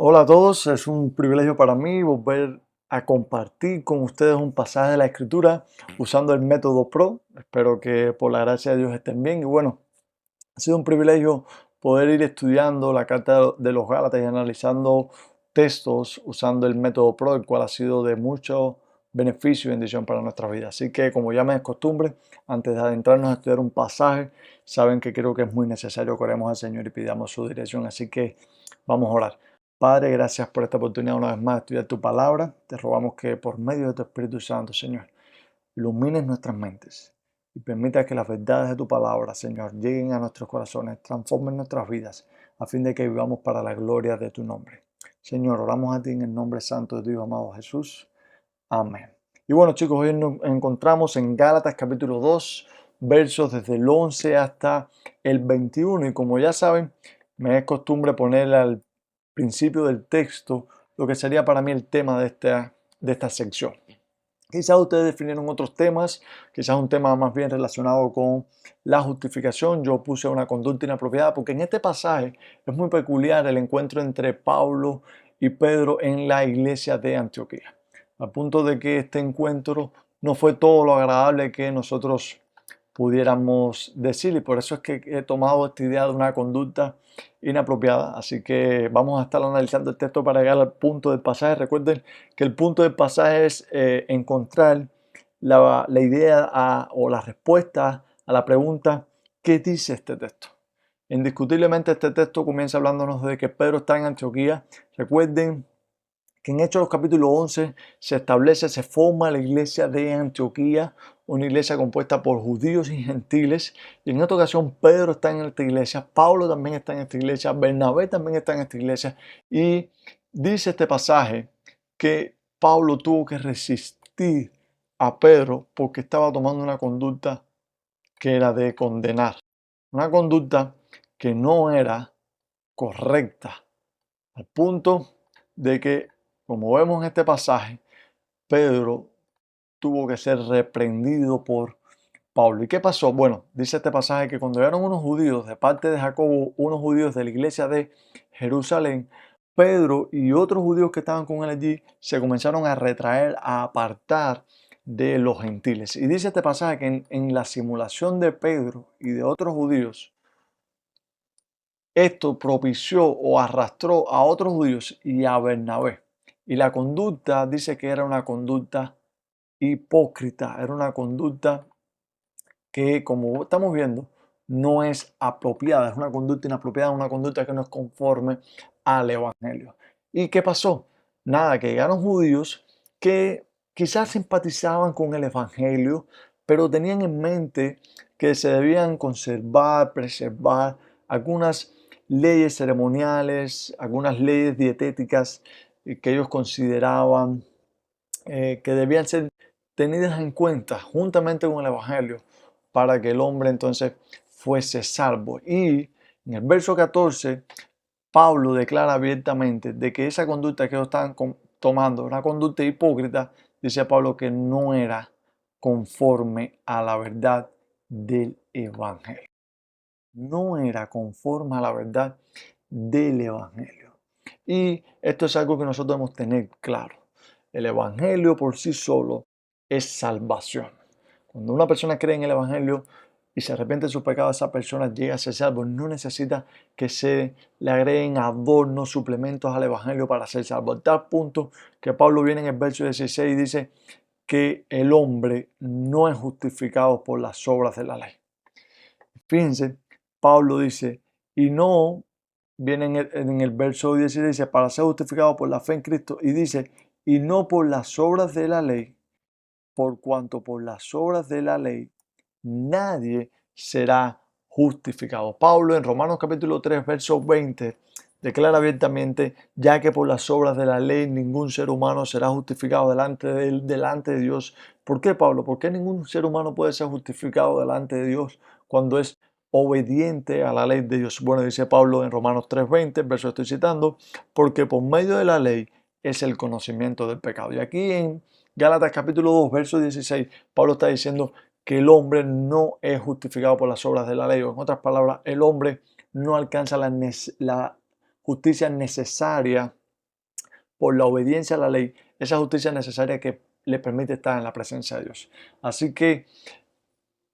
Hola a todos, es un privilegio para mí volver a compartir con ustedes un pasaje de la Escritura usando el método PRO. Espero que por la gracia de Dios estén bien. Y bueno, ha sido un privilegio poder ir estudiando la carta de los Gálatas y analizando textos usando el método PRO, el cual ha sido de mucho beneficio y bendición para nuestra vida. Así que, como ya me es costumbre, antes de adentrarnos a estudiar un pasaje, saben que creo que es muy necesario que oremos al Señor y pidamos su dirección. Así que vamos a orar. Padre, gracias por esta oportunidad una vez más de estudiar tu palabra. Te rogamos que por medio de tu Espíritu Santo, Señor, ilumines nuestras mentes y permita que las verdades de tu palabra, Señor, lleguen a nuestros corazones, transformen nuestras vidas, a fin de que vivamos para la gloria de tu nombre. Señor, oramos a ti en el nombre santo de Dios amado Jesús. Amén. Y bueno, chicos, hoy nos encontramos en Gálatas capítulo 2, versos desde el 11 hasta el 21. Y como ya saben, me es costumbre poner al principio del texto lo que sería para mí el tema de esta sección. Quizás ustedes definieron otros temas, quizás un tema más bien relacionado con la justificación. Yo puse una conducta inapropiada porque en este pasaje es muy peculiar el encuentro entre Pablo y Pedro en la iglesia de Antioquía. Al punto de que este encuentro no fue todo lo agradable que nosotros pudiéramos decir, y por eso es que he tomado esta idea de una conducta inapropiada. Así que vamos a estar analizando el texto para llegar al punto del pasaje. Recuerden que el punto del pasaje es encontrar la idea o la respuesta a la pregunta: ¿qué dice este texto? Indiscutiblemente este texto comienza hablándonos de que Pedro está en Antioquía. Recuerden que en Hechos capítulo 11 se establece, se forma la iglesia de Antioquía, una iglesia compuesta por judíos y gentiles. Y en esta ocasión Pedro está en esta iglesia, Pablo también está en esta iglesia, Bernabé también está en esta iglesia. Y dice este pasaje que Pablo tuvo que resistir a Pedro porque estaba tomando una conducta que era de condenar. Una conducta que no era correcta, al punto de que, como vemos en este pasaje, Pedro tuvo que ser reprendido por Pablo. ¿Y qué pasó? Bueno, dice este pasaje que cuando llegaron unos judíos de parte de Jacobo, unos judíos de la iglesia de Jerusalén, Pedro y otros judíos que estaban con él allí se comenzaron a retraer, a apartar de los gentiles. Y dice este pasaje que en la simulación de Pedro y de otros judíos, esto propició o arrastró a otros judíos y a Bernabé. Y la conducta dice que era una conducta hipócrita, era una conducta que, como estamos viendo, no es apropiada, es una conducta inapropiada, una conducta que no es conforme al Evangelio. ¿Y qué pasó? Nada, que llegaron judíos que quizás simpatizaban con el Evangelio, pero tenían en mente que se debían conservar, preservar algunas leyes ceremoniales, algunas leyes dietéticas que ellos consideraban que debían ser tenidas en cuenta juntamente con el Evangelio para que el hombre entonces fuese salvo. Y en el verso 14, Pablo declara abiertamente de que esa conducta que ellos estaban tomando, una conducta hipócrita, dice Pablo que no era conforme a la verdad del Evangelio. No era conforme a la verdad del Evangelio. Y esto es algo que nosotros debemos tener claro. El Evangelio por sí solo es salvación. Cuando una persona cree en el Evangelio y se arrepiente de sus pecados, esa persona llega a ser salvo. No necesita que se le agreguen adornos, suplementos al Evangelio para ser salvo. A tal punto que Pablo viene en el verso 16 y dice que el hombre no es justificado por las obras de la ley. Fíjense, Pablo dice, y no, viene en el verso 16, dice, para ser justificado por la fe en Cristo, y dice, y no por las obras de la ley, por cuanto por las obras de la ley nadie será justificado. Pablo en Romanos capítulo 3, verso 20, declara abiertamente, ya que por las obras de la ley ningún ser humano será justificado delante de él, delante de Dios. ¿Por qué, Pablo? ¿Por qué ningún ser humano puede ser justificado delante de Dios cuando es obediente a la ley de Dios? Bueno, dice Pablo en Romanos 3:20, el verso estoy citando, porque por medio de la ley es el conocimiento del pecado. Y aquí en Gálatas capítulo 2, verso 16, Pablo está diciendo que el hombre no es justificado por las obras de la ley, o en otras palabras, el hombre no alcanza la justicia necesaria por la obediencia a la ley, esa justicia necesaria que le permite estar en la presencia de Dios. Así que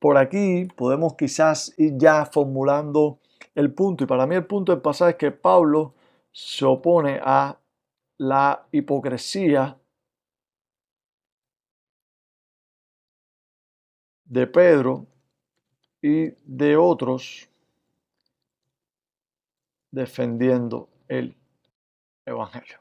por aquí podemos quizás ir ya formulando el punto. Y para mí el punto del pasaje es que Pablo se opone a la hipocresía de Pedro y de otros defendiendo el Evangelio.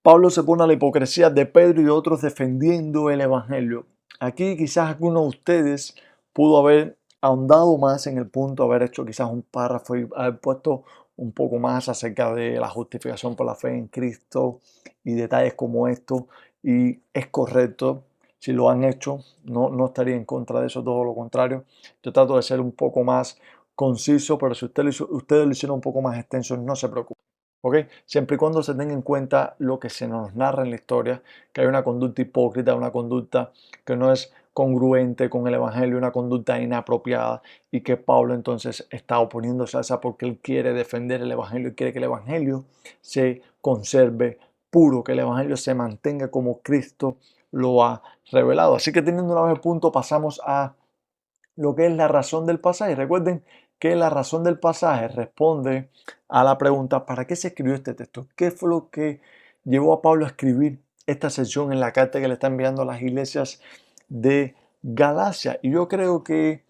Pablo se pone a la hipocresía de Pedro y de otros defendiendo el Evangelio. Aquí quizás alguno de ustedes pudo haber ahondado más en el punto, haber hecho quizás un párrafo y haber puesto un poco más acerca de la justificación por la fe en Cristo y detalles como esto. Y es correcto, si lo han hecho, no estaría en contra de eso, todo lo contrario. Yo trato de ser un poco más conciso, pero si ustedes lo hicieron un poco más extenso, no se preocupen. ¿Ok? Siempre y cuando se tenga en cuenta lo que se nos narra en la historia, que hay una conducta hipócrita, una conducta que no es congruente con el Evangelio, una conducta inapropiada, y que Pablo entonces está oponiéndose a esa porque él quiere defender el Evangelio y quiere que el Evangelio se conserve puro, que el Evangelio se mantenga como Cristo lo ha revelado. Así que teniendo una vez el punto, pasamos a lo que es la razón del pasaje. Recuerden que la razón del pasaje responde a la pregunta: ¿para qué se escribió este texto? ¿Qué fue lo que llevó a Pablo a escribir esta sección en la carta que le está enviando a las iglesias de Galacia? Y yo creo que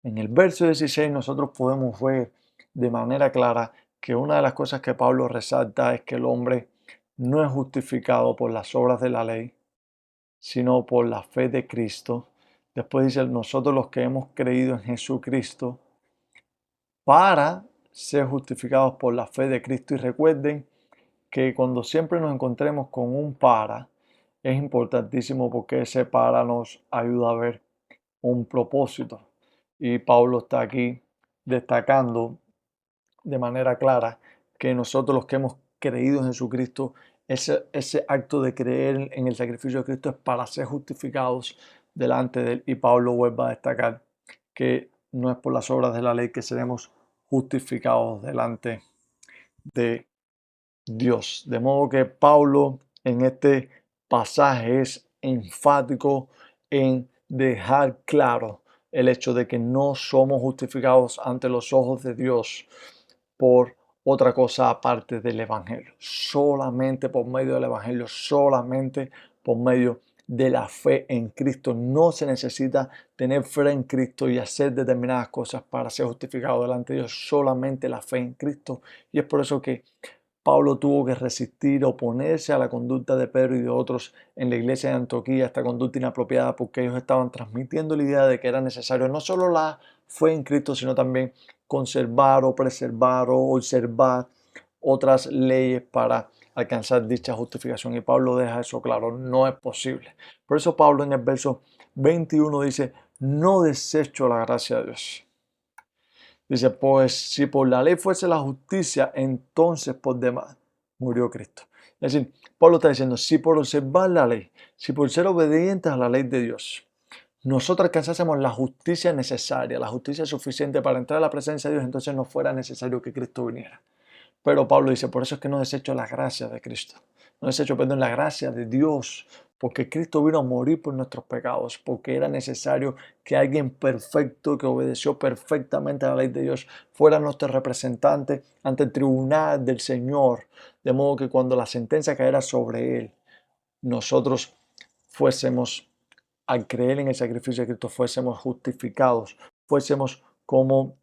en el verso 16 nosotros podemos ver de manera clara que una de las cosas que Pablo resalta es que el hombre no es justificado por las obras de la ley, sino por la fe de Cristo. Después dice, nosotros los que hemos creído en Jesucristo, para ser justificados por la fe de Cristo. Y recuerden que cuando siempre nos encontremos con un para, es importantísimo porque ese para nos ayuda a ver un propósito. Y Pablo está aquí destacando de manera clara que nosotros los que hemos creído en Jesucristo, ese acto de creer en el sacrificio de Cristo es para ser justificados delante de Él. Y Pablo vuelve a destacar que no es por las obras de la ley que seremos justificados delante de Dios. De modo que Pablo en este pasaje es enfático en dejar claro el hecho de que no somos justificados ante los ojos de Dios por otra cosa aparte del Evangelio. Solamente por medio del Evangelio, solamente por medio de la fe en Cristo. No se necesita tener fe en Cristo y hacer determinadas cosas para ser justificado delante de Dios. Solamente la fe en Cristo. Y es por eso que Pablo tuvo que resistir, oponerse a la conducta de Pedro y de otros en la iglesia de Antioquía, esta conducta inapropiada, porque ellos estaban transmitiendo la idea de que era necesario no solo la fe en Cristo, sino también conservar o preservar o observar otras leyes para alcanzar dicha justificación. Y Pablo deja eso claro, no es posible. Por eso Pablo en el verso 21 dice, no desecho la gracia de Dios. Dice, pues si por la ley fuese la justicia, entonces por demás murió Cristo. Es decir, Pablo está diciendo, si por observar la ley, si por ser obedientes a la ley de Dios, nosotros alcanzásemos la justicia necesaria, la justicia suficiente para entrar a la presencia de Dios, entonces no fuera necesario que Cristo viniera. Pero Pablo dice, por eso es que no desecho la gracia de Cristo. No desecho, perdón, la gracia de Dios. Porque Cristo vino a morir por nuestros pecados. Porque era necesario que alguien perfecto, que obedeció perfectamente a la ley de Dios, fuera nuestro representante ante el tribunal del Señor. De modo que cuando la sentencia caera sobre él, nosotros fuésemos, al creer en el sacrificio de Cristo, fuésemos justificados. Fuésemos como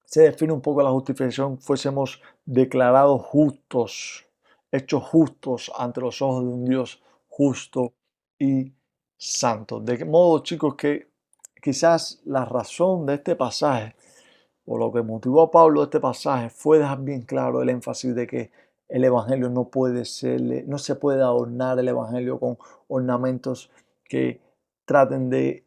se define un poco la justificación, fuésemos declarados justos, hechos justos ante los ojos de un Dios justo y santo. De modo, chicos, que quizás la razón de este pasaje, o lo que motivó a Pablo este pasaje, fue dejar bien claro el énfasis de que el Evangelio no puede ser, no se puede adornar el Evangelio con ornamentos que traten de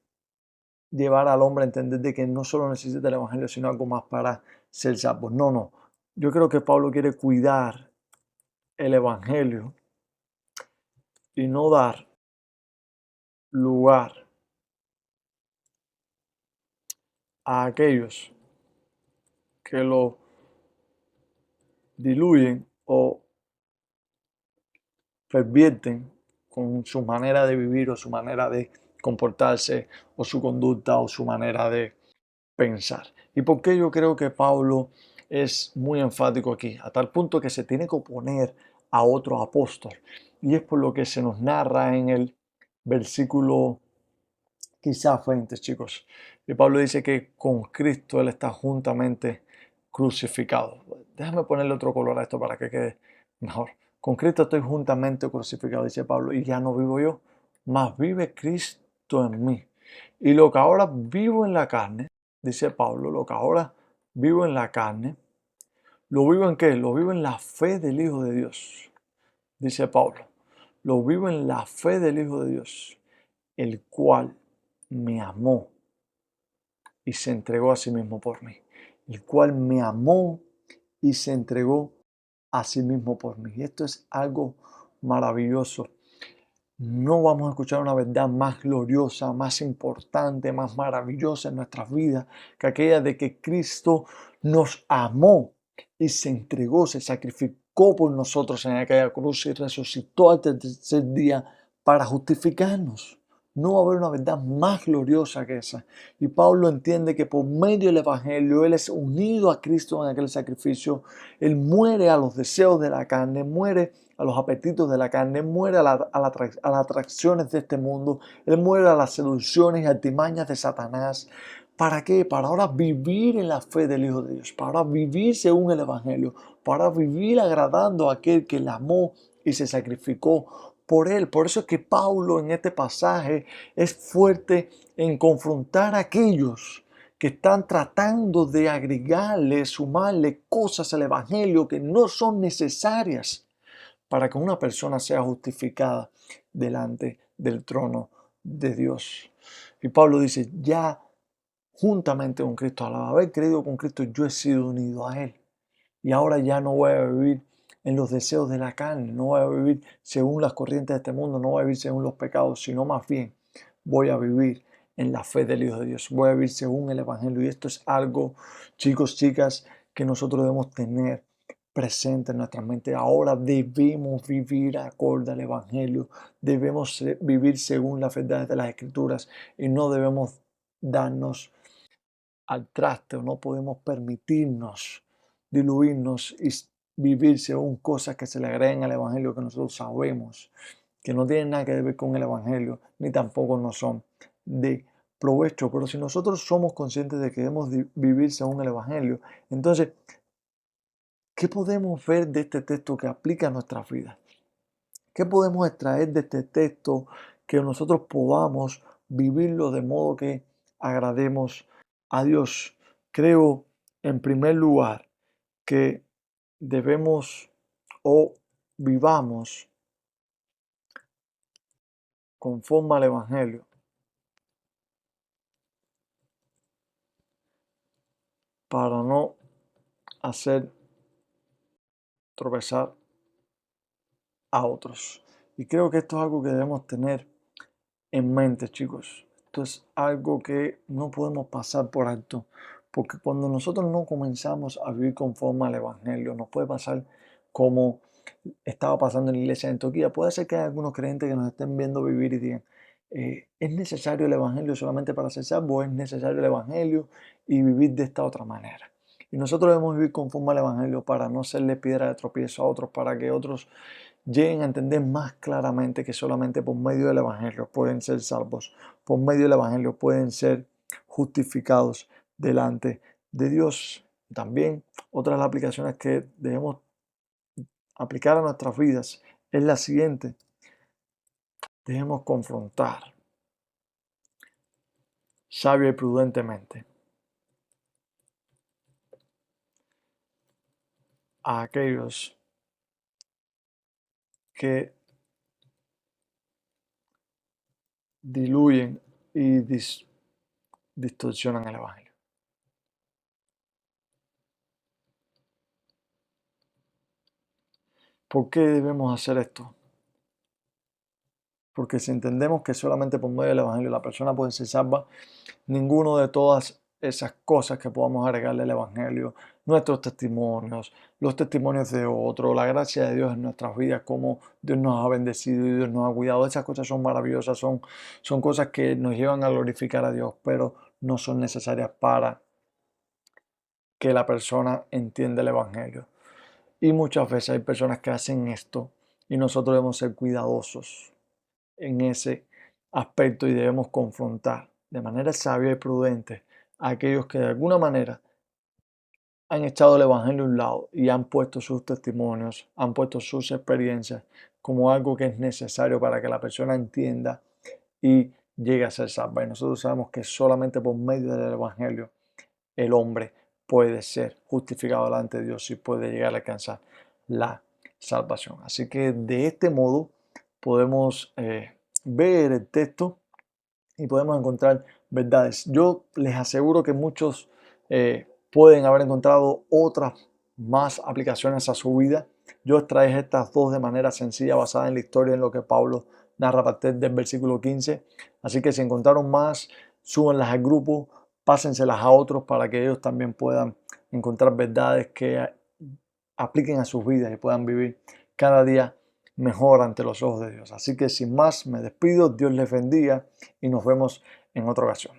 llevar al hombre a entender de que no solo necesita el Evangelio, sino algo más para ser salvo. No, no. Yo creo que Pablo quiere cuidar el Evangelio y no dar lugar a aquellos que lo diluyen o pervierten con su manera de vivir o su manera de comportarse o su conducta o su manera de pensar. ¿Y por qué yo creo que Pablo es muy enfático aquí? A tal punto que se tiene que oponer a otro apóstol. Y es por lo que se nos narra en el versículo quizás 20, chicos. Y Pablo dice que con Cristo Él está juntamente crucificado. Déjame ponerle otro color a esto para que quede mejor. Con Cristo estoy juntamente crucificado, dice Pablo, y ya no vivo yo, mas vive Cristo en mí. Y lo que ahora vivo en la carne, dice Pablo, lo que ahora vivo en la carne, ¿lo vivo en qué? Lo vivo en la fe del Hijo de Dios, dice Pablo. Lo vivo en la fe del Hijo de Dios, el cual me amó y se entregó a sí mismo por mí. El cual me amó y se entregó a sí mismo por mí. Y esto es algo maravilloso. No vamos a escuchar una verdad más gloriosa, más importante, más maravillosa en nuestras vidas que aquella de que Cristo nos amó y se entregó, se sacrificó por nosotros en aquella cruz y resucitó al tercer día para justificarnos. No va a haber una verdad más gloriosa que esa. Y Pablo entiende que por medio del Evangelio Él es unido a Cristo en aquel sacrificio. Él muere a los deseos de la carne, muere a los apetitos de la carne, muere a las atracciones de este mundo, Él muere a las seducciones y artimañas de Satanás. ¿Para qué? Para ahora vivir en la fe del Hijo de Dios, para ahora vivir según el Evangelio, para vivir agradando a aquel que le amó y se sacrificó por él. Por eso es que Pablo en este pasaje es fuerte en confrontar a aquellos que están tratando de agregarle, sumarle cosas al Evangelio que no son necesarias para que una persona sea justificada delante del trono de Dios. Y Pablo dice, ya juntamente con Cristo, al haber creído con Cristo, yo he sido unido a Él. Y ahora ya no voy a vivir en los deseos de la carne, no voy a vivir según las corrientes de este mundo, no voy a vivir según los pecados, sino más bien voy a vivir en la fe del Hijo de Dios, voy a vivir según el Evangelio. Y esto es algo, chicos, chicas, que nosotros debemos tener presente en nuestra mente. Ahora debemos vivir acorde al Evangelio, debemos vivir según las verdades de las Escrituras y no debemos darnos al traste o no podemos permitirnos diluirnos y vivir según cosas que se le agregan al Evangelio que nosotros sabemos que no tienen nada que ver con el Evangelio ni tampoco no son de provecho. Pero si nosotros somos conscientes de que debemos vivir según el Evangelio, entonces, ¿qué podemos ver de este texto que aplica a nuestras vidas? ¿Qué podemos extraer de este texto que nosotros podamos vivirlo de modo que agrademos a Dios? Creo, en primer lugar, que debemos o vivamos conforme al Evangelio para no hacer tropezar a otros. Y creo que esto es algo que debemos tener en mente, chicos. Esto es algo que no podemos pasar por alto, porque cuando nosotros no comenzamos a vivir conforme al Evangelio, nos puede pasar como estaba pasando en la iglesia de Antioquía. Puede ser que hay algunos creyentes que nos estén viendo vivir y digan, ¿es necesario el Evangelio solamente para ser salvo? ¿Es necesario el Evangelio y vivir de esta otra manera? Y nosotros debemos vivir conforme al Evangelio para no serle piedra de tropiezo a otros, para que otros lleguen a entender más claramente que solamente por medio del Evangelio pueden ser salvos, por medio del Evangelio pueden ser justificados delante de Dios. También otra de las aplicaciones que debemos aplicar a nuestras vidas es la siguiente. Debemos confrontar sabia y prudentemente a aquellos que diluyen y distorsionan el Evangelio. ¿Por qué debemos hacer esto? Porque si entendemos que solamente por medio del Evangelio la persona puede ser salva, ninguno de todas esas cosas que podamos agregarle al Evangelio, nuestros testimonios, los testimonios de otros, la gracia de Dios en nuestras vidas, cómo Dios nos ha bendecido y Dios nos ha cuidado. Esas cosas son maravillosas, son cosas que nos llevan a glorificar a Dios, pero no son necesarias para que la persona entienda el Evangelio. Y muchas veces hay personas que hacen esto y nosotros debemos ser cuidadosos en ese aspecto y debemos confrontar de manera sabia y prudente a aquellos que de alguna manera han echado el Evangelio a un lado y han puesto sus testimonios, han puesto sus experiencias como algo que es necesario para que la persona entienda y llegue a ser salva. Y nosotros sabemos que solamente por medio del Evangelio el hombre puede ser justificado delante de Dios y puede llegar a alcanzar la salvación. Así que de este modo podemos ver el texto y podemos encontrar verdades. Yo les aseguro que muchos pueden haber encontrado otras más aplicaciones a su vida. Yo extraje estas dos de manera sencilla, basada en la historia, en lo que Pablo narra a partir del versículo 15. Así que si encontraron más, súbanlas al grupo, pásenselas a otros para que ellos también puedan encontrar verdades que apliquen a sus vidas y puedan vivir cada día mejor ante los ojos de Dios. Así que sin más, me despido, Dios les bendiga y nos vemos en otra ocasión.